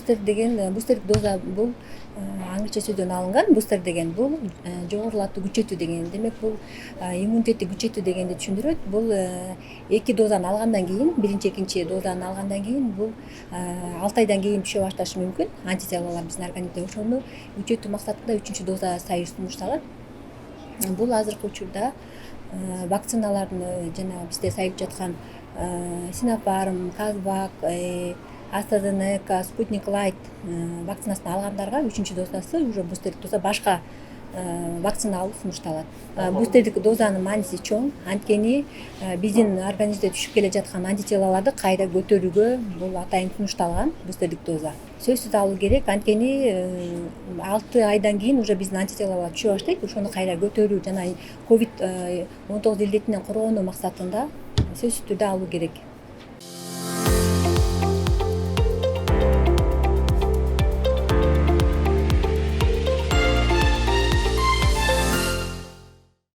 бустер деген бустердик доза бул аңча сөздөн алынган. Бустер деген бул жогорулатуу күчөтүү деген. Демек бул иммунитетти күчөтүү дегенди түшүндүрөт. Бул 2 дозаны алгандан кийин, биринчи, экинчи дозаны алгандан кийин бул 6 айдан кийин түшө башташы мүмкүн. Антителалар биздин организмде ошону күчөтүү максатында 3 доза сайыр сунушталат. Бул азыркы учурда вакциналардын жана бизде сайылып жаткан Sinopharm, Казвак, AstraZeneca, Sputnik Light вакцинасын алгандарга 3 дозасы уже бустердик доза башка вакцина алуу сунушталат. Бустердик дозанын мааниси чоң. Анткени биздин организмде түшүп келе жаткан антителаларды кайра көтөрүүгө бул атайын сунушталган бустердик доза. Сөзсүз алуу керек, анткени 6 айдан кийин уже биздин антителалар түшө баштайт. Ошону кайра көтөрүү жана COVID-19 илдетинен коргонуу максатында сөзсүз түрдө алуу керек.